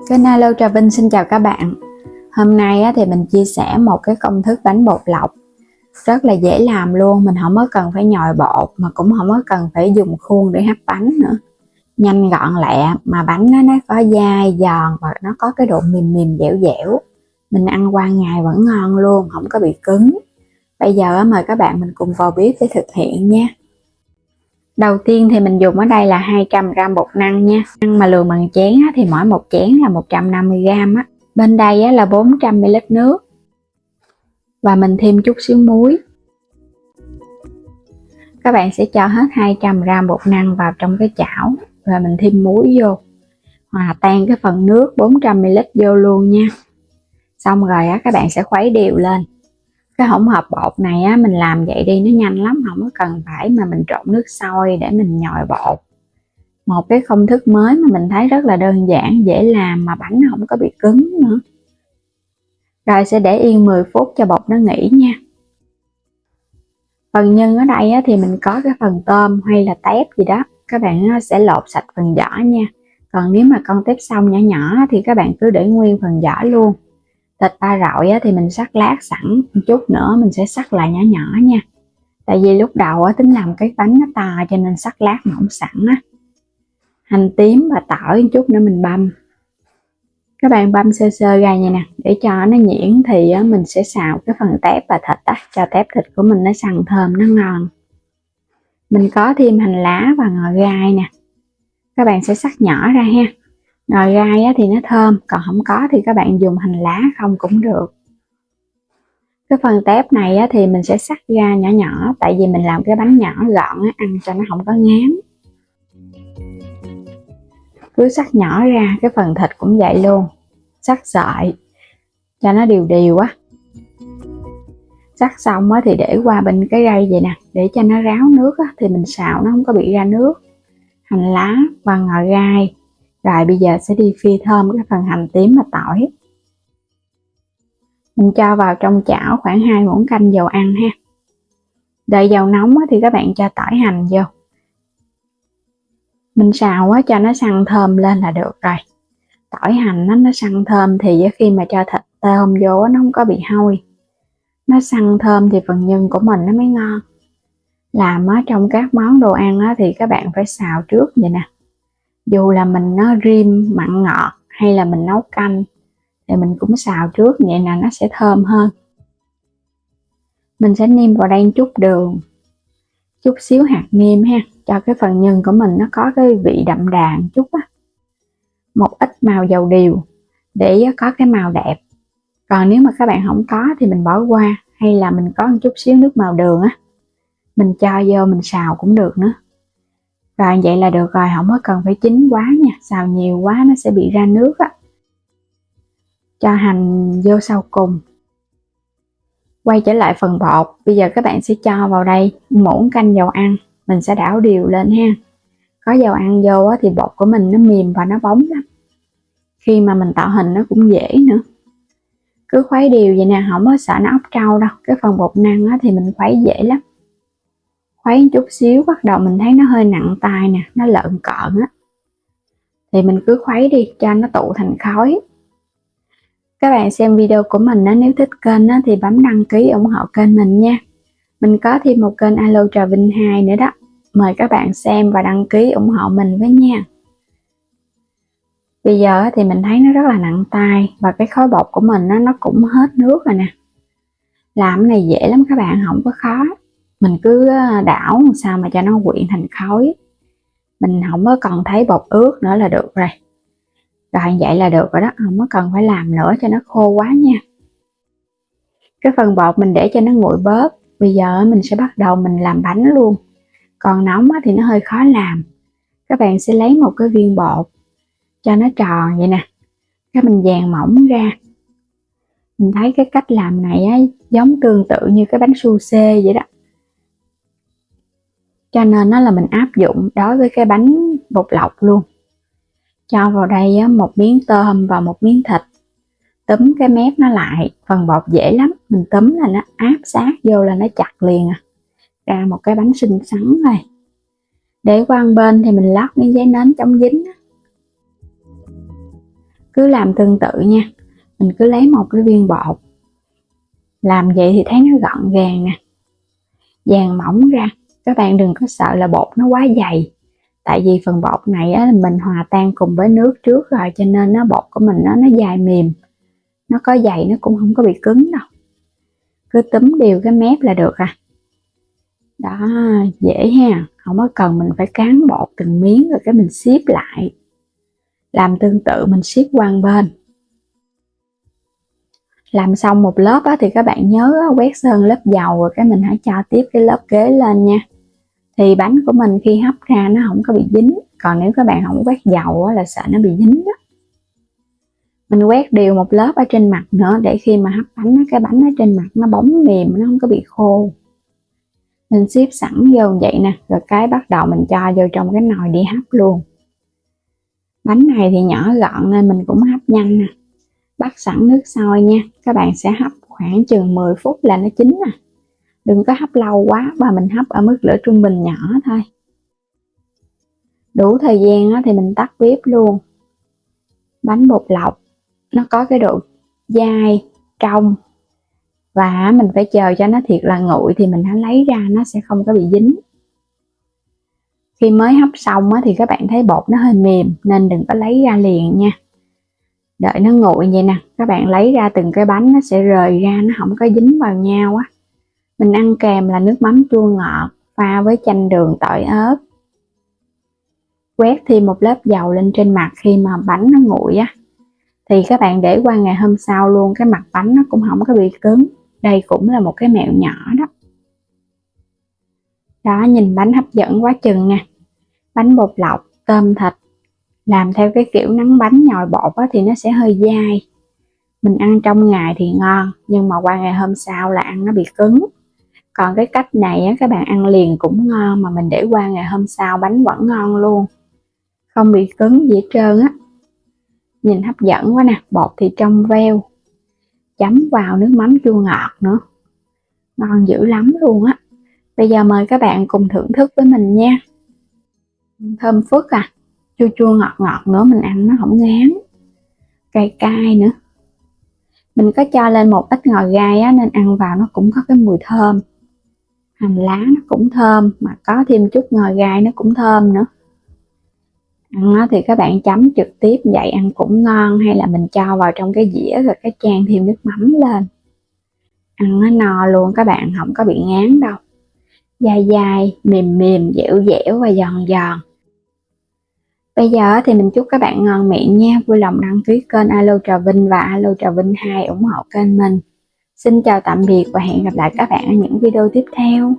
Kênh Alo Trà Vinh xin chào các bạn. Hôm nay thì mình chia sẻ một cái công thức bánh bột lọc rất là dễ làm luôn. Mình không có cần phải nhồi bột mà cũng không có cần phải dùng khuôn để hấp bánh nữa. Nhanh gọn lẹ mà bánh nó có dai giòn và nó có cái độ mềm mềm dẻo dẻo. Mình ăn qua ngày vẫn ngon luôn, không có bị cứng. Bây giờ mời các bạn mình cùng vào bếp để thực hiện nha. Đầu tiên thì mình dùng ở đây là 200g bột năng nha. Mà lường bằng chén thì mỗi một chén là 150g á. Bên đây là 400ml nước. Và mình thêm chút xíu muối. Các bạn sẽ cho hết 200g bột năng vào trong cái chảo. Và mình thêm muối vô. Hòa tan cái phần nước 400ml vô luôn nha. Xong rồi các bạn sẽ khuấy đều lên. Cái hỗn hợp bột này mình làm vậy đi nó nhanh lắm, không có cần phải mà mình trộn nước sôi để mình nhồi bột. Một cái công thức mới mà mình thấy rất là đơn giản, dễ làm mà bánh không có bị cứng nữa. Rồi sẽ để yên 10 phút cho bột nó nghỉ nha. Phần nhân ở đây thì mình có cái phần tôm hay là tép gì đó, các bạn sẽ lột sạch phần vỏ nha. Còn nếu mà con tép xong nhỏ nhỏ thì các bạn cứ để nguyên phần vỏ luôn. Thịt ba rọi thì mình sắc lát sẵn, một chút nữa mình sẽ sắc lại nhỏ nhỏ nha. Tại vì lúc đầu tính làm cái bánh nó to cho nên sắc lát mỏng sẵn á. Hành tím và tỏi một chút nữa mình băm. Các bạn băm sơ sơ ra nha nè, để cho nó nhuyễn thì mình sẽ xào cái phần tép và thịt á, cho tép thịt của mình nó săn thơm nó ngon. Mình có thêm hành lá và ngò gai nè. Các bạn sẽ sắc nhỏ ra ha. Ngò gai thì nó thơm, còn không có thì các bạn dùng hành lá không cũng được. Cái phần tép này thì mình sẽ sắc ra nhỏ nhỏ, tại vì mình làm cái bánh nhỏ gọn ăn cho nó không có ngán. Cứ sắc nhỏ ra, cái phần thịt cũng vậy luôn, sắc sợi cho nó đều đều á. Sắc xong thì để qua bên cái rây vậy nè, để cho nó ráo nước thì mình xào nó không có bị ra nước. Hành lá và ngò gai. Rồi bây giờ sẽ đi phi thơm cái phần hành tím và tỏi. Mình cho vào trong chảo khoảng 2 muỗng canh dầu ăn ha. Đợi dầu nóng thì các bạn cho tỏi hành vô. Mình xào cho nó săn thơm lên là được rồi. Tỏi hành nó săn thơm thì khi mà cho thịt tôm vô nó không có bị hôi. Nó săn thơm thì phần nhân của mình nó mới ngon. Làm trong các món đồ ăn thì các bạn phải xào trước vậy nè. Dù là mình nó rim mặn ngọt hay là mình nấu canh thì mình cũng xào trước, vậy là nó sẽ thơm hơn. Mình sẽ nêm vào đây chút đường, chút xíu hạt nêm ha, cho cái phần nhân của mình nó có cái vị đậm đà một chút á. Một ít màu dầu điều để có cái màu đẹp. Còn nếu mà các bạn không có thì mình bỏ qua, hay là mình có một chút xíu nước màu đường á, mình cho vô mình xào cũng được nữa. Rồi vậy là được rồi, không có cần phải chín quá nha, xào nhiều quá nó sẽ bị ra nước á. Cho hành vô sau cùng. Quay trở lại phần bột, bây giờ các bạn sẽ cho vào đây muỗng canh dầu ăn, mình sẽ đảo đều lên ha. Có dầu ăn vô thì bột của mình nó mềm và nó bóng lắm. Khi mà mình tạo hình nó cũng dễ nữa. Cứ khuấy đều vậy nè, không có sợ nó óc trâu đâu. Cái phần bột năng thì mình khuấy dễ lắm. Khuấy một chút xíu bắt đầu mình thấy nó hơi nặng tay nè, nó lợn cợn á, thì mình cứ khuấy đi cho nó tụ thành khói. Các bạn xem video của mình nếu thích kênh thì bấm đăng ký ủng hộ kênh mình nha. Mình có thêm một kênh Alo Trà Vinh 2 nữa đó. Mời các bạn xem và đăng ký ủng hộ mình với nha. Bây giờ thì mình thấy nó rất là nặng tay và cái khối bột của mình nó cũng hết nước rồi nè. Làm cái này dễ lắm các bạn, không có khó. Mình cứ đảo sao mà cho nó quyện thành khối. Mình không có còn thấy bột ướt nữa là được rồi. Rồi vậy là được rồi đó, không có cần phải làm nữa cho nó khô quá nha. Cái phần bột mình để cho nó nguội bớt. Bây giờ mình sẽ bắt đầu mình làm bánh luôn. Còn nóng thì nó hơi khó làm. Các bạn sẽ lấy một cái viên bột cho nó tròn vậy nè, cái mình dàn mỏng ra. Mình thấy cái cách làm này giống tương tự như cái bánh su xê vậy đó, cho nên nó là mình áp dụng đối với cái bánh bột lọc luôn. Cho vào đây một miếng tôm và một miếng thịt, túm cái mép nó lại. Phần bột dễ lắm, mình túm là nó áp sát vô là nó chặt liền ra một cái bánh xinh xắn rồi. Để qua bên thì mình lót miếng giấy nến chống dính. Cứ làm tương tự nha, mình cứ lấy một cái viên bột, làm vậy thì thấy nó gọn gàng nè, dàn mỏng ra. Các bạn đừng có sợ là bột nó quá dày, tại vì phần bột này á, mình hòa tan cùng với nước trước rồi, cho nên nó bột của mình nó dai mềm, nó có dày nó cũng không có bị cứng đâu. Cứ túm đều cái mép là được à. Đó, dễ ha, không có cần mình phải cán bột từng miếng rồi cái mình xếp lại. Làm tương tự mình xếp qua một bên. Làm xong một lớp á, thì các bạn nhớ quét sơn lớp dầu rồi cái mình hãy cho tiếp cái lớp kế lên nha. Thì bánh của mình khi hấp ra nó không có bị dính, còn nếu các bạn không quét dầu á, là sợ nó bị dính đó. Mình quét đều một lớp ở trên mặt nữa để khi mà hấp bánh cái bánh ở trên mặt nó bóng mềm, nó không có bị khô. Mình xếp sẵn vô vậy nè, rồi cái bắt đầu mình cho vô trong cái nồi đi hấp luôn. Bánh này thì nhỏ gọn nên mình cũng hấp nhanh nè. Bắt sẵn nước sôi nha, các bạn sẽ hấp khoảng chừng 10 phút là nó chín nè. Đừng có hấp lâu quá và mình hấp ở mức lửa trung bình nhỏ thôi. Đủ thời gian thì mình tắt bếp luôn. Bánh bột lọc nó có cái độ dai, trong và mình phải chờ cho nó thiệt là nguội thì mình hãy lấy ra, nó sẽ không có bị dính. Khi mới hấp xong thì các bạn thấy bột nó hơi mềm nên đừng có lấy ra liền nha. Đợi nó nguội vậy nè, các bạn lấy ra từng cái bánh nó sẽ rời ra, nó không có dính vào nhau á. Mình ăn kèm là nước mắm chua ngọt pha với chanh đường tỏi ớt. Quét thêm một lớp dầu lên trên mặt khi mà bánh nó nguội á. Thì các bạn để qua ngày hôm sau luôn, cái mặt bánh nó cũng không có bị cứng. Đây cũng là một cái mẹo nhỏ đó. Đó, nhìn bánh hấp dẫn quá chừng nè. Bánh bột lọc, tôm thịt. Làm theo cái kiểu nắng bánh nhồi bột thì nó sẽ hơi dai. Mình ăn trong ngày thì ngon, nhưng mà qua ngày hôm sau là ăn nó bị cứng. Còn cái cách này các bạn ăn liền cũng ngon, mà mình để qua ngày hôm sau bánh vẫn ngon luôn, không bị cứng gì hết trơn á. Nhìn hấp dẫn quá nè, bột thì trong veo, chấm vào nước mắm chua ngọt nữa, ngon dữ lắm luôn á. Bây giờ mời các bạn cùng thưởng thức với mình nha. Thơm phức à, chua chua ngọt ngọt nữa, mình ăn nó không ngán, cay cay nữa. Mình có cho lên một ít ngò gai nên ăn vào nó cũng có cái mùi thơm. Hành lá nó cũng thơm, mà có thêm chút ngò gai nó cũng thơm nữa. Ăn thì các bạn chấm trực tiếp vậy ăn cũng ngon, hay là mình cho vào trong cái dĩa rồi cái chan thêm nước mắm lên. Ăn nó no luôn, các bạn không có bị ngán đâu. Dai dai, mềm mềm, dẻo dẻo và giòn giòn. Bây giờ thì mình chúc các bạn ngon miệng nha. Vui lòng đăng ký kênh Alo Trà Vinh và Alo Trà Vinh 2 ủng hộ kênh mình. Xin chào tạm biệt và hẹn gặp lại các bạn ở những video tiếp theo.